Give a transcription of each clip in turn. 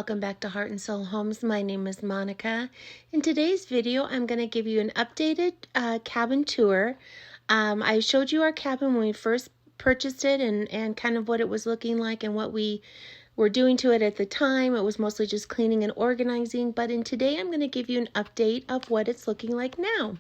welcome back to Heart and Soul Homes. My name is Monica. In today's video, I'm going to give you an updated cabin tour. I showed you our cabin when we first purchased it and kind of what it was looking like and what we were doing to it at the time. It was mostly just cleaning and organizing, but in today I'm going to give you an update of what it's looking like now.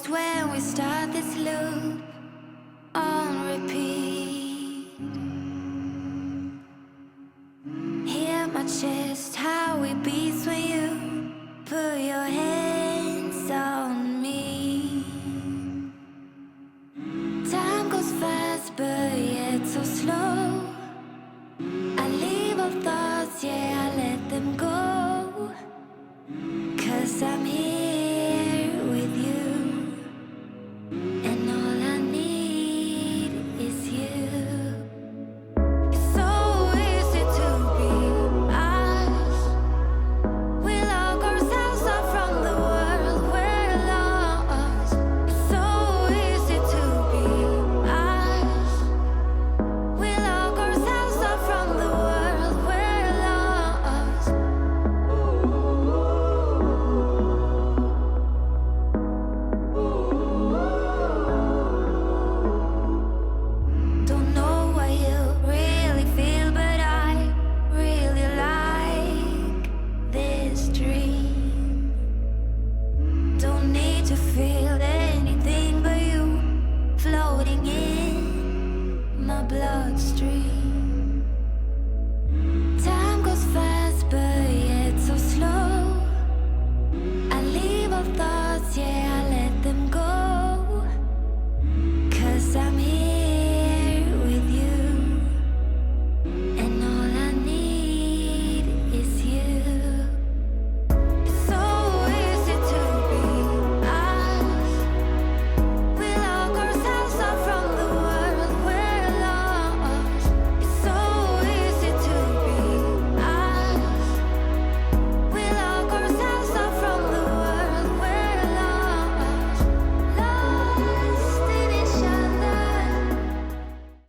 When we start this loop on repeat, hear my chest, how it beats when you put your hands on me. Time goes fast, but yet so slow. I leave all thoughts, yeah, I let them go, 'cause I'm here with you.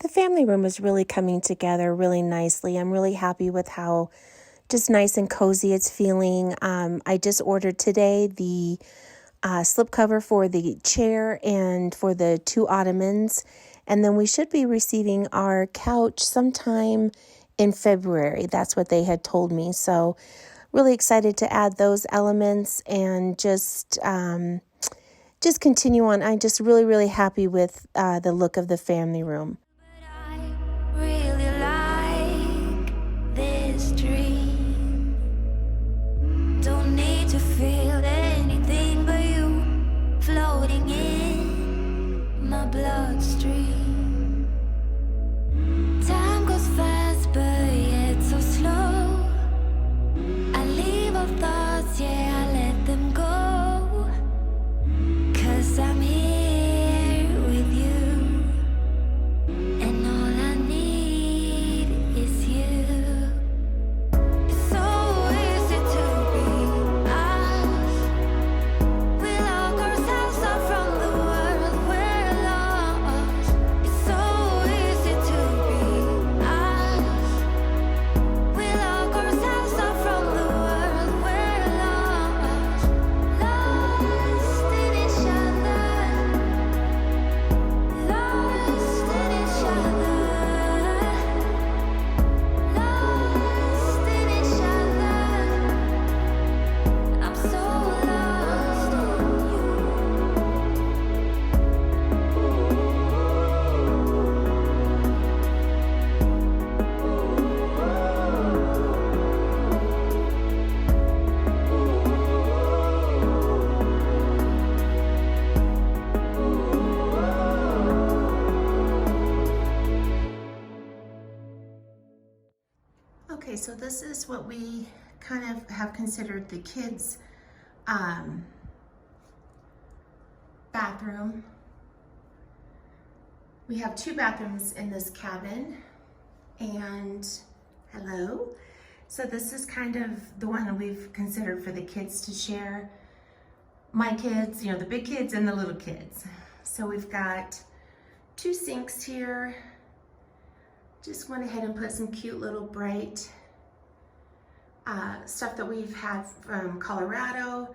Family room is really coming together really nicely. I'm really happy with how just nice and cozy it's feeling. I just ordered today the slipcover for the chair and for the 2 ottomans, and then we should be receiving our couch sometime in February. That's what they had told me. So really excited to add those elements and just continue on. I'm just really happy with the look of the family room. Floating in my bloodstream. Time goes fast, but yet so slow. I leave all thoughts, yeah, I let them go, 'cause I'm here with you, and all I need is you. Okay, so this is what we kind of have considered the kids' bathroom. We have 2 bathrooms in this cabin, and hello. So this is kind of the one that we've considered for the kids to share. my kids, you know, the big kids and the little kids. So we've got 2 sinks here. Just went ahead and put some cute little bright stuff that we've had from Colorado.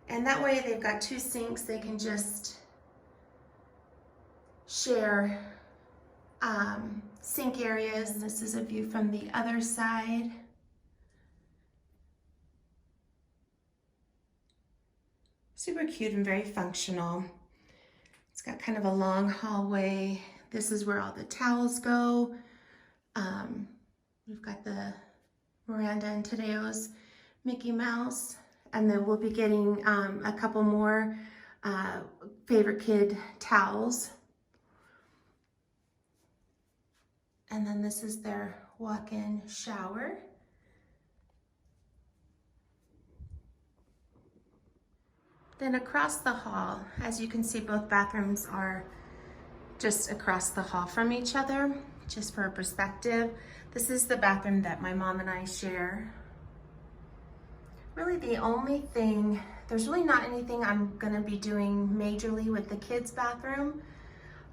And that way they've got 2 sinks. They can just share sink areas. And this is a view from the other side. Super cute and very functional. It's got kind of a long hallway. This is where all the towels go. We've got the Miranda and Tadeo's Mickey Mouse. And then we'll be getting a couple more favorite kid towels. And then this is their walk-in shower. Then across the hall, as you can see, both bathrooms are just across the hall from each other, just for perspective. This is the bathroom that my mom and I share. Really the only thing, there's really not anything I'm gonna be doing majorly with the kids' bathroom.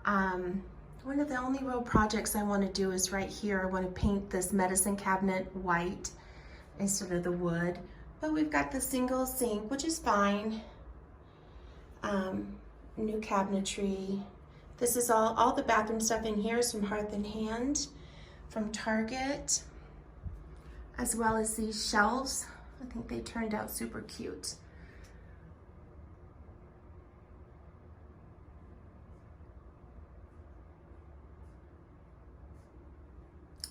One of the only real projects I wanna do is right here. I wanna paint this medicine cabinet white instead of the wood. But we've got the single sink, which is fine. New cabinetry. This is all the bathroom stuff in here is from Hearth and Hand from Target, as well as these shelves. I think they turned out super cute.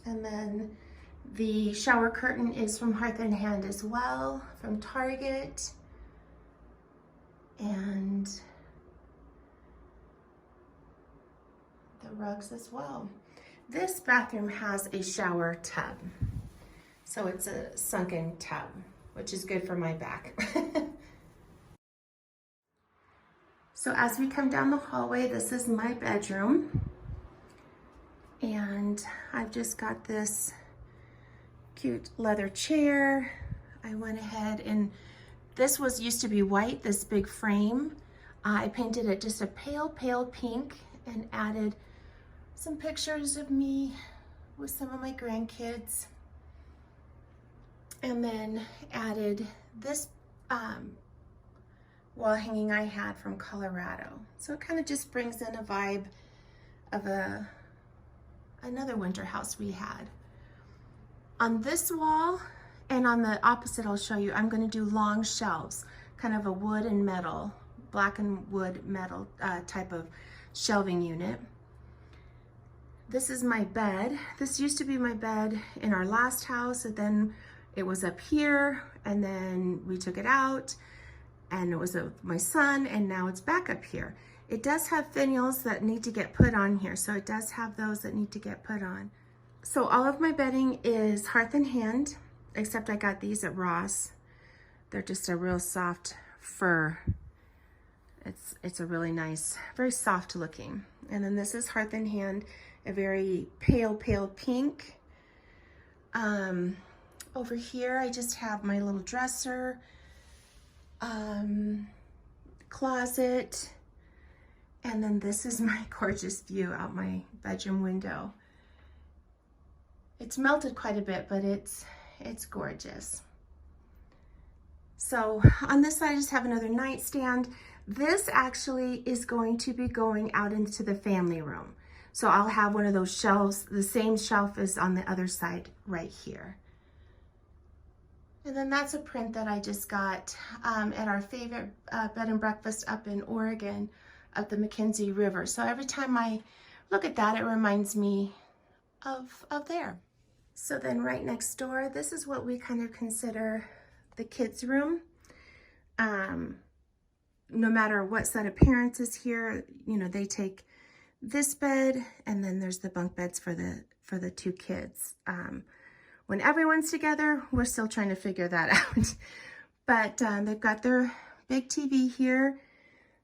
And then the shower curtain is from Hearth and Hand as well, from Target. And the rugs as well. This bathroom has a shower tub. So it's a sunken tub, which is good for my back. So as we come down the hallway, this is my bedroom. And I've just got this cute leather chair. I went ahead and this used to be white, this big frame. I painted it just a pale pink and added some pictures of me with some of my grandkids. And then added this wall hanging I had from Colorado. So it kind of just brings in a vibe of another winter house we had. On this wall, and on the opposite I'll show you, I'm gonna do long shelves, kind of a wood and metal, black and wood metal type of shelving unit. This is my bed. This used to be my bed in our last house, and then it was up here, and then we took it out, and it was my son, and now it's back up here. It does have finials that need to get put on here, so it does have those that need to get put on. So all of my bedding is Hearth and Hand, except I got these at Ross. They're just a real soft fur. It's a really nice, very soft looking. And then this is Hearth and Hand, a very pale pink. Over here, I just have my little dresser, closet, and then this is my gorgeous view out my bedroom window. It's melted quite a bit, but it's gorgeous. So on this side, I just have another nightstand. This actually is going to be going out into the family room. So I'll have one of those shelves, the same shelf as on the other side right here. And then that's a print that I just got at our favorite bed and breakfast up in Oregon of the McKenzie River. So every time I look at that, it reminds me of there. So then right next door, this is what we kind of consider the kids' room. No matter what set of parents is here, you know, they take this bed, and then there's the bunk beds for the 2 kids. When everyone's together, we're still trying to figure that out. But they've got their big TV here.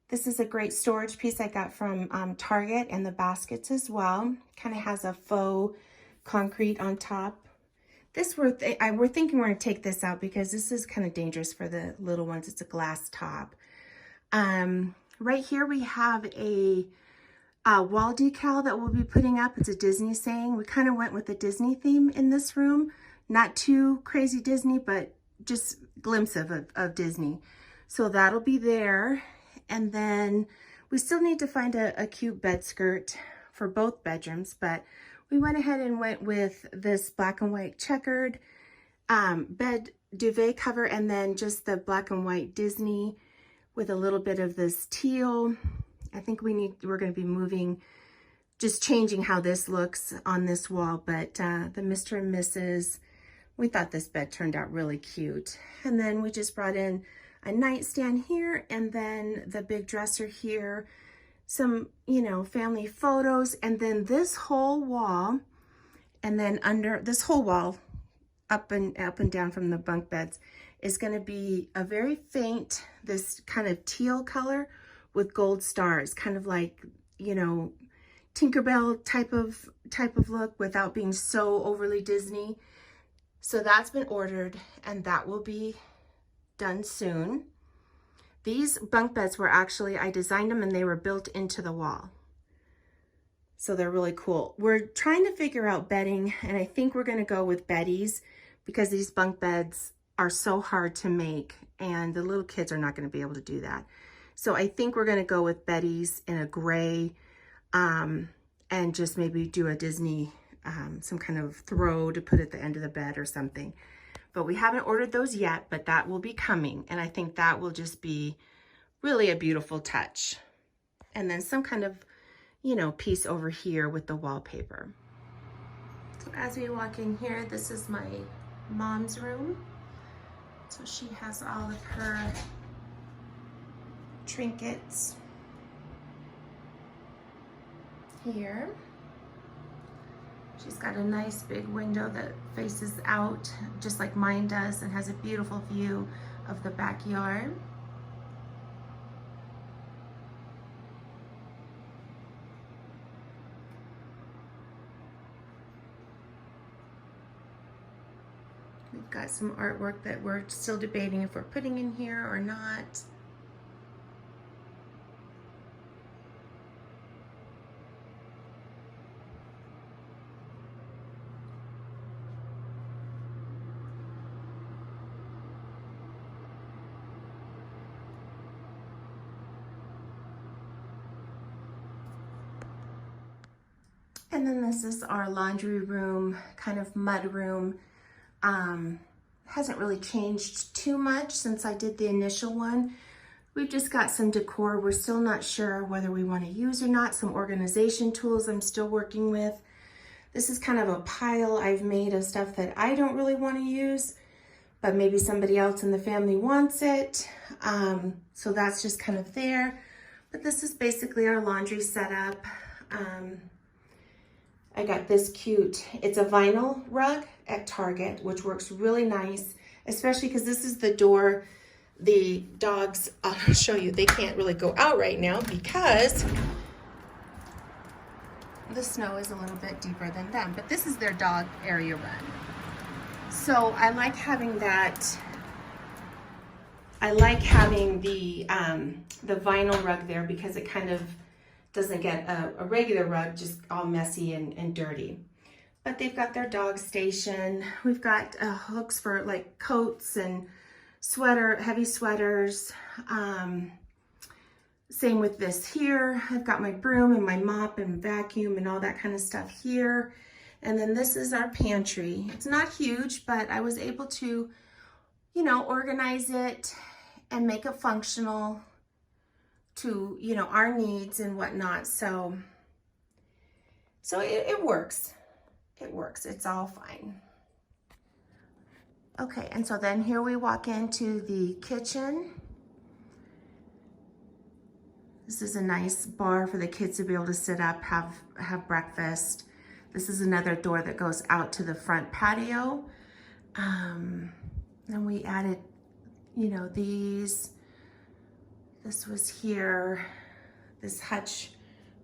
This is a great storage piece I got from Target, and the baskets as well. Kind of has a faux concrete on top. This we're thinking we're gonna take this out because this is kind of dangerous for the little ones. It's a glass top. Right here we have a wall decal that we'll be putting up. It's a Disney saying. We kind of went with the Disney theme in this room. Not too crazy Disney, but just glimpse of Disney. So that'll be there. And then we still need to find a cute bed skirt for both bedrooms, but we went ahead and went with this black and white checkered bed duvet cover, and then just the black and white Disney with a little bit of this teal. I think we're going to be moving, just changing how this looks on this wall, but the Mr. and Mrs., we thought this bed turned out really cute. And then we just brought in a nightstand here, and then the big dresser here, some, you know, family photos, and then this whole wall, and then under this whole wall, up and down from the bunk beds, is going to be a very faint, this kind of teal color with gold stars, kind of like, you know, Tinkerbell type of look without being so overly Disney. So that's been ordered, and that will be done soon. These bunk beds were actually, I designed them and they were built into the wall. So they're really cool. We're trying to figure out bedding, and I think we're going to go with Betty's because these bunk beds are so hard to make, and the little kids are not going to be able to do that. So I think we're going to go with Betty's in a gray, and just maybe do a Disney, some kind of throw to put at the end of the bed or something. But we haven't ordered those yet, but that will be coming. And I think that will just be really a beautiful touch. And then some kind of, you know, piece over here with the wallpaper. So as we walk in here, this is my mom's room. So she has all of her trinkets here. She's got a nice big window that faces out just like mine does and has a beautiful view of the backyard. We've got some artwork that we're still debating if we're putting in here or not. And then this is our laundry room, kind of mud room. Hasn't really changed too much since I did the initial one. We've just got some decor we're still not sure whether we want to use or not. Some organization tools I'm still working with. This is kind of a pile I've made of stuff that I don't really want to use, but maybe somebody else in the family wants it. So that's just kind of there. But this is basically our laundry setup. I got this cute, it's a vinyl rug at Target, which works really nice, especially because this is the door the dogs, I'll show you, they can't really go out right now because the snow is a little bit deeper than them, but this is their dog area run. So I like having that, I like having the vinyl rug there because it kind of doesn't get a regular rug just all messy and dirty. But they've got their dog station. We've got hooks for like coats and heavy sweaters. Same with this here. I've got my broom and my mop and vacuum and all that kind of stuff here. And then this is our pantry. It's not huge, but I was able to, you know, organize it and make it functional to, you know, our needs and whatnot. So it works. It works. It's all fine. Okay, and so then here we walk into the kitchen. This is a nice bar for the kids to be able to sit up, have breakfast. This is another door that goes out to the front patio. Then we added, you know, these. This was here, this hutch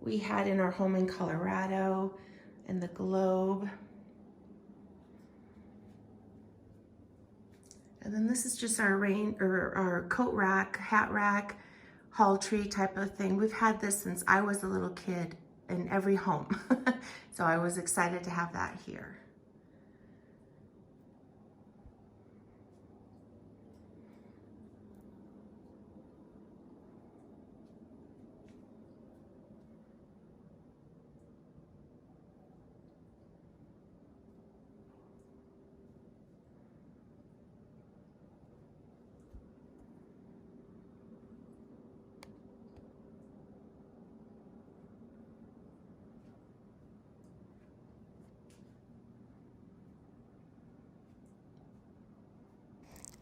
we had in our home in Colorado, and the globe. And then this is just our coat rack, hat rack. hall tree type of thing. We've had this since I was a little kid in every home. So I was excited to have that here.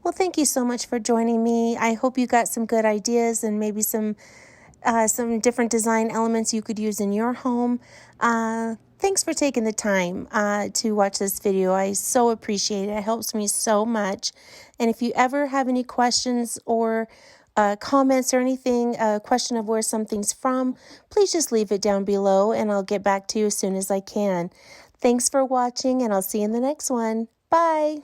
Well, thank you so much for joining me. I hope you got some good ideas and maybe some different design elements you could use in your home. Thanks for taking the time to watch this video. I so appreciate it. It helps me so much. And if you ever have any questions or comments or anything, a question of where something's from, please just leave it down below and I'll get back to you as soon as I can. Thanks for watching and I'll see you in the next one. Bye.